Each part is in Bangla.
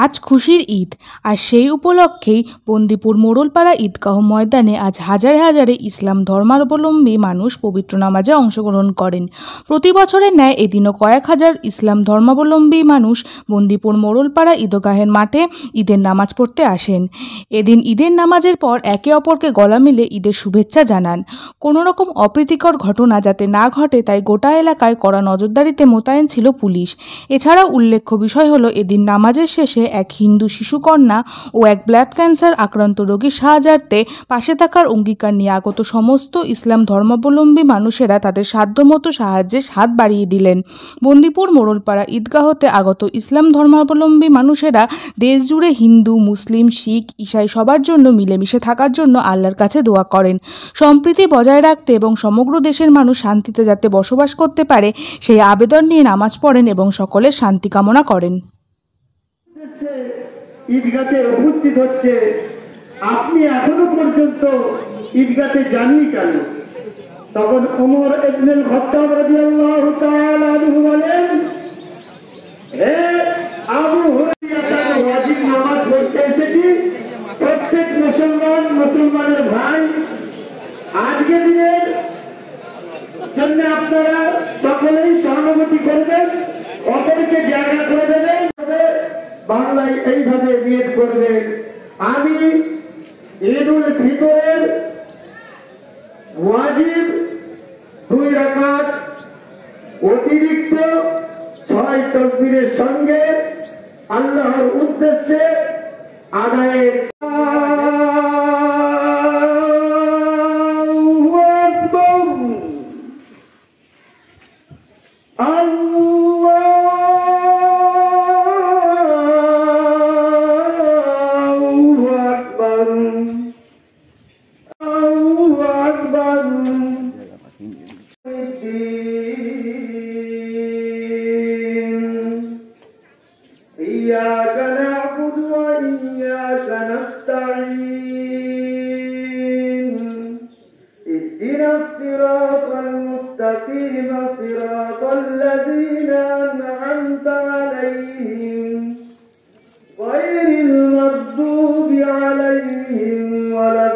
আজ খুশির ঈদ, আর সেই উপলক্ষেই বন্দিপুর মোড়লপাড়া ঈদগাহ ময়দানে আজ হাজারে হাজারে ইসলাম ধর্মাবলম্বী মানুষ পবিত্র নামাজে অংশগ্রহণ করেন। প্রতি বছরের ন্যায় এদিনও কয়েক হাজার ইসলাম ধর্মাবলম্বী মানুষ বন্দিপুর মোড়লপাড়া ঈদগাহের মাঠে ঈদের নামাজ পড়তে আসেন। এদিন ঈদের নামাজের পর একে অপরকে গলা মিলে ঈদের শুভেচ্ছা জানান। কোনো রকম অপ্রীতিকর ঘটনা যাতে না ঘটে তাই গোটা এলাকায় কড়া নজরদারিতে মোতায়েন ছিল পুলিশ। এছাড়াও উল্লেখ্য বিষয় হলো, এদিন নামাজের শেষে এক হিন্দু শিশুকন্যা ও এক ব্লাড ক্যান্সার আক্রান্ত রোগীর সাহায্যার্থে পাশে থাকার অঙ্গীকার নিয়ে আগত সমস্ত ইসলাম ধর্মাবলম্বী মানুষেরা তাদের সাধ্যমতো সাহায্যের হাত বাড়িয়ে দিলেন। বন্দিপুর মোড়লপাড়া ঈদগাহতে আগত ইসলাম ধর্মাবলম্বী মানুষেরা দেশ জুড়ে হিন্দু, মুসলিম, শিখ, ঈসাই সবার জন্য মিলেমিশে থাকার জন্য আল্লাহর কাছে দোয়া করেন। সম্প্রীতি বজায় রাখতে এবং সমগ্র দেশের মানুষ শান্তিতে যাতে বসবাস করতে পারে সেই আবেদন নিয়ে নামাজ পড়েন এবং সকলের শান্তি কামনা করেন। ঈদগাতে উপস্থিত হচ্ছে, আপনি এখনো পর্যন্ত ঈদগাতে যাননি কেন? তখন ওমর ইবনুল খাত্তাব রাদিয়াল্লাহু তাআলা আনহু বলেন, হে আবু হুরায়রা, ওয়াজিব নামাজ পড়তে এসেছি। প্রত্যেক মুসলমানের ভাই, আজকে দিনের জন্য আপনারা সকলেই সহানুভূতি করবেন, অপরকে জায়গা করে দেবেন। বাংলায় এইভাবে নিয়ত করবেন, আমি ঈদুল ফিতরের ওয়াজিব 2 রাকাত অতিরিক্ত 6 তাকবীরের সঙ্গে আল্লাহর উদ্দেশ্যে আদায়ের إياك نعبد وإياك نستعين اهدنا الصراط المستقيم صراط الذين أنعمت عليهم غير المغضوب عليهم ولا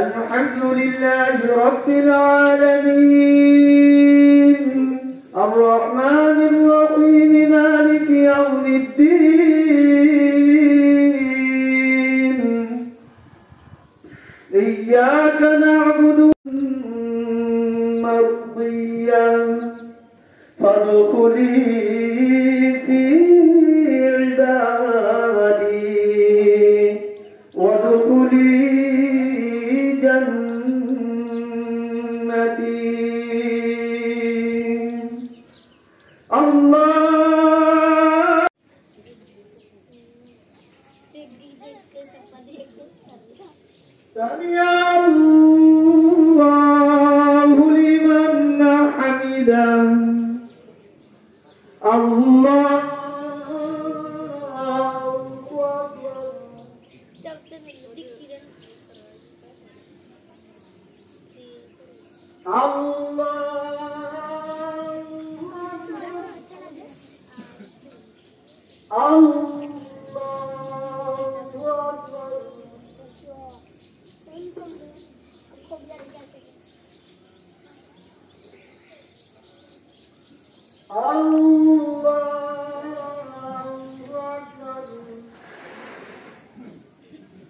الحمد لله رب العالمين الرحمن الرحيم مالك يوم الدين إياك نعبد مرضيا فادخلي في عبادي وادخلي جنتي الله سمع الله لمن حمده الله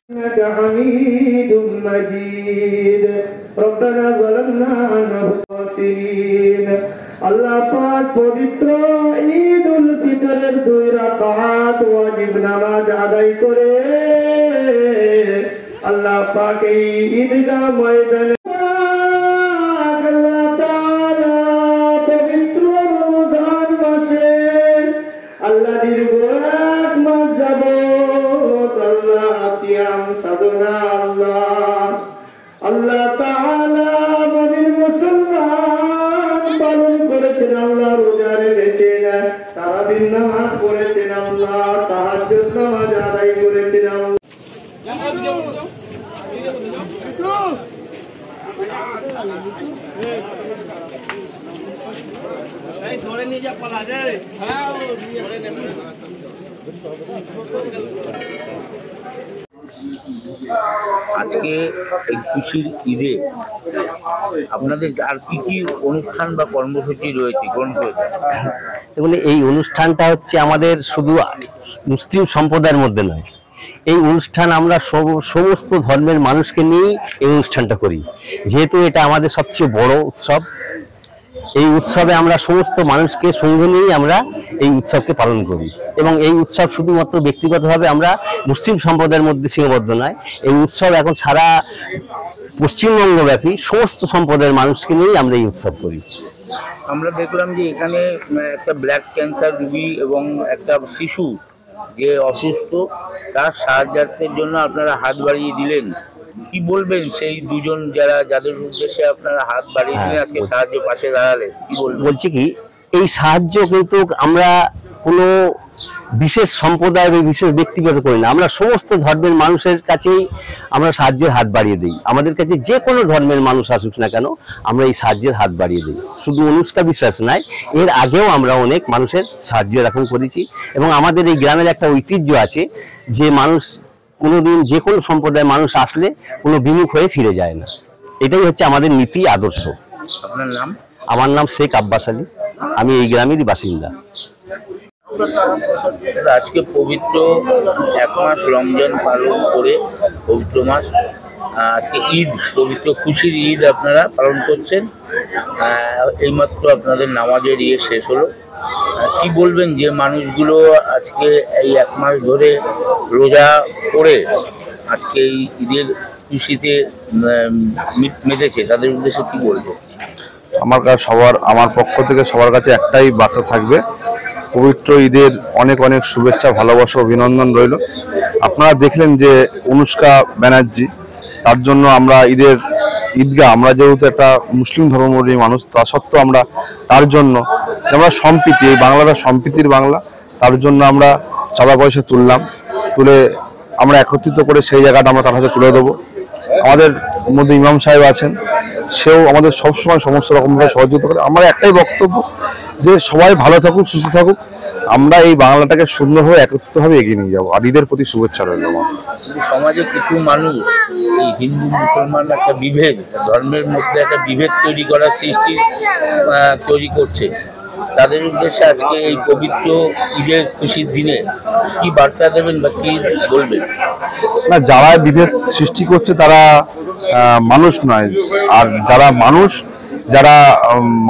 إنك حميد مجيد ربنا ظلمنا أنفسنا আল্লাহ পাক পবিত্র ঈদ উল ফিতরের 2 রাকাত ওয়াজিব নামাজ আদায় করে আল্লাহ পাক এই ঈদগাহ ময়দানে আল্লাহ তাআলা পবিত্র রমজান মাসে আল্লাহ দীর্ঘ এক মাস যাবত আল্লাহ সিয়াম সাধনা আল্লাহ তাআলা বনির মুসলমান পালন করেছেন আল্লাহ রোজা রেখেছেন তারাবির নামাজ পড়েছেন আল্লাহ তাহাজ্জুদ নামাজ আদায় করেছেন ধরে নিয়ে যা পালা যায় আজকে এই খুশির ঈদে আপনাদের আর কি কি অনুষ্ঠান বা কর্মসূচি রয়েছে গ্রহণ করেছে? দেখুন, এই অনুষ্ঠানটা হচ্ছে আমাদের শুধু মুসলিম সম্প্রদায়ের মধ্যে নয়, এই অনুষ্ঠান আমরা সমস্ত ধর্মের মানুষকে নিয়েই এই অনুষ্ঠানটা করি। যেহেতু এটা আমাদের সবচেয়ে বড় উৎসব, এই উৎসবে আমরা সমস্ত মানুষকে সঙ্গে নিয়েই আমরা এই উৎসবকে পালন করি। এবং এই উৎসব শুধুমাত্র ব্যক্তিগতভাবে আমরা মুসলিম সম্প্রদায়ের মধ্যে সীমাবদ্ধ নয়, এই উৎসব এখন সারা পশ্চিমবঙ্গব্যাপী সমস্ত সম্প্রদায়ের মানুষকে নিয়েই আমরা এই উৎসব করি। আমরা দেখলাম যে এখানে একটা ব্লাড ক্যান্সার রোগী এবং একটা শিশু যে অসুস্থ, তার সাহায্যার্থের জন্য আপনারা হাত বাড়িয়ে দিলেন। কি বলবেন সেই দুজন যাদের উদ্দেশ্যে আপনারা হাত বাড়িয়ে দিলেন, আজকে সাহায্য পাশে দাঁড়ালেন, কি বলবেন? বলছি কি, এই সাহায্য কিন্তু আমরা কোনো বিশেষ সম্প্রদায় বা বিশেষ ব্যক্তিগত করি না, আমরা সমস্ত ধর্মের মানুষের কাছেই আমরা সাহায্যের হাত বাড়িয়ে দিই। আমাদের কাছে যে কোনো ধর্মের মানুষ আসুক না কেন, আমরা এই সাহায্যের হাত বাড়িয়ে দিই। শুধু অনুষ্কা বিশ্বাস নয়, এর আগেও আমরা অনেক মানুষের সাহায্য এরকম করেছি। এবং আমাদের এই গ্রামের একটা ঐতিহ্য আছে যে মানুষ কোনোদিন যে কোনো সম্প্রদায়ের মানুষ আসলে কোনো বিমুখ হয়ে ফিরে যায় না। এটাই হচ্ছে আমাদের নীতি আদর্শ। আপনার নাম? আমার নাম শেখ আব্বাস আলী, আমি এই গ্রামেরই বাসিন্দা। আজকে পবিত্র 1 মাস রমজান পালন করে, পবিত্র মাস, আজকে ঈদ, পবিত্র খুশির ঈদ আপনারা পালন করছেন। এইমাত্র আপনাদের নামাজের শেষ হলো। কি বলবেন যে মানুষগুলো আজকে এই 1 মাস ধরে রোজা করে আজকে এই ঈদের খুশিতে মেতেছে, তাদের উদ্দেশ্যে কি বলবো? আমার পক্ষ থেকে সবার কাছে একটাই বার্তা থাকবে, পবিত্র ঈদের অনেক অনেক শুভেচ্ছা, ভালোবাসা, অভিনন্দন রইল। আপনারা দেখলেন যে অনুষ্কা ব্যানার্জি, তার জন্য আমরা ঈদগাহ, আমরা যেহেতু একটা মুসলিম ধর্মাবলম্বী মানুষ, তা সত্ত্বেও আমরা তার জন্য আমরা সম্প্রীতি, এই বাংলাটা সম্প্রীতির বাংলা, তার জন্য আমরা চাঁদা পয়সা তুলে আমরা একত্রিত করে সেই জায়গাটা আমরা তার হাতে তুলে দেবো। আমাদের মধ্যে ইমাম সাহেব আছেন, সেও আমাদের সবসময় সমস্ত রকমভাবে সহযোগিতা করে। আমার একটাই বক্তব্য যে সবাই ভালো থাকুক, সুস্থ থাকুক, আমরা এই বাংলাটাকে সুন্দরভাবে একত্রিতভাবে এগিয়ে নিয়ে যাবো। আর ঈদের প্রতি শুভেচ্ছা রইল। সমাজে কিছু মানুষ এই হিন্দু মুসলমান একটা বিভেদ, ধর্মের মধ্যে একটা বিভেদ তৈরি করছে, তাদের উদ্দেশ্যে আজকে এই পবিত্র ঈদের খুশির দিনে কি বার্তা দেবেন বা কি বলবেন? না, যারা বিভেদ সৃষ্টি করছে তারা মানুষ নয়, আর যারা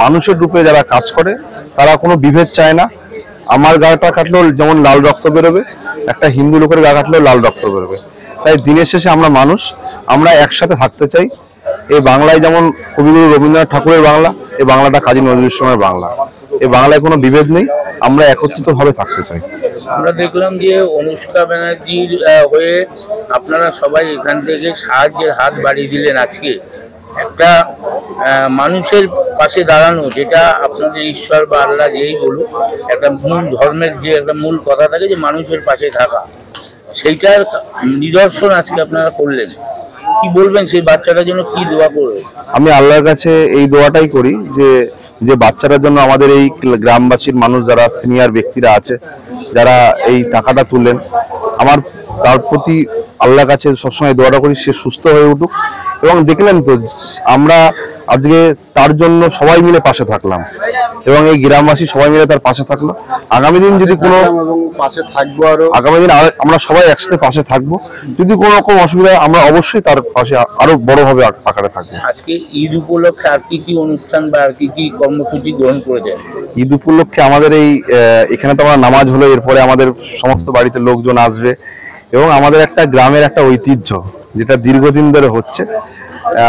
মানুষের রূপে যারা কাজ করে তারা কোনো বিভেদ চায় না। আমার গাটা কাটলেও যেমন লাল রক্ত বেরোবে, একটা হিন্দু লোকের গা কাটলেও লাল রক্ত বেরোবে। তাই দিনের শেষে আমরা মানুষ, আমরা একসাথে থাকতে চাই। এই বাংলায় যেমন কবিগুরু রবীন্দ্রনাথ ঠাকুরের বাংলা, এই বাংলাটা কাজী নজরুল ইসলামের বাংলা। এই বাংলায় কোনো বিভেদ নেই, আমরা একত্রিতভাবে থাকতে চাই। আমরা দেখলাম যে অনুষ্কা ব্যানার্জির হয়ে আপনারা সবাই এখান থেকে সাহায্যের হাত বাড়িয়ে দিলেন। আজকে একটা মানুষের পাশে দাঁড়ানো, যেটা আপনাদের ঈশ্বর বা আল্লাহ যেই বলুক, একটা মূল ধর্মের যে একটা মূল কথা থাকে যে মানুষের পাশে থাকা, সেইটার নিদর্শন আজকে আপনারা করলেন। কি বলবেন সেই বাচ্চাটার জন্য, কি দোয়া করবে? আমি আল্লাহর কাছে এই দোয়াটাই করি যে বাচ্চাটার জন্য আমাদের এই গ্রামবাসীর মানুষ, যারা সিনিয়র ব্যক্তিরা আছে, যারা এই টাকাটা তুললেন, আমার তার প্রতি আল্লাহর কাছে সবসময় দোয়াটা করি সে সুস্থ হয়ে উঠুক। এবং দেখলেন তো আমরা আজকে তার জন্য সবাই মিলে পাশে থাকলাম এবং এই গ্রামবাসী সবাই মিলে তার পাশে থাকলো। আগামী দিন যদি কোনো পাশে থাকবো আরো। আগামী দিনে আমরা সবাই একসাথে পাশে থাকবো, যদি কোনো রকম অসুবিধা আমরা অবশ্যই তার পাশে আরো বড়ভাবে আকারে থাকবো। আজকে ঈদ উপলক্ষে আর কি কি অনুষ্ঠান বা আর কি কি কর্মসূচি গ্রহণ করেছেন? ঈদ উপলক্ষে আমাদের এখানে তো আমরা নামাজ হলো, এরপরে আমাদের সমস্ত বাড়িতে লোকজন আসবে এবং আমাদের একটা গ্রামের একটা ঐতিহ্য যেটা দীর্ঘদিন ধরে হচ্ছে,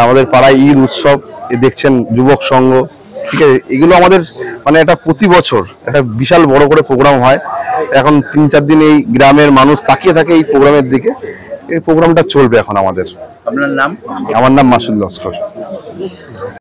আমাদের পাড়ায় ঈদ উৎসব দেখছেন, যুবক সংঘ, ঠিক আছে, এগুলো আমাদের মানে একটা প্রতি বছর একটা বিশাল বড় করে প্রোগ্রাম হয়। এখন 3-4 দিন এই গ্রামের মানুষ তাকিয়ে থাকে এই প্রোগ্রামের দিকে। এই প্রোগ্রামটা চলবে এখন আমাদের। আপনার নাম? আমার নাম মাসুদ লস্কর।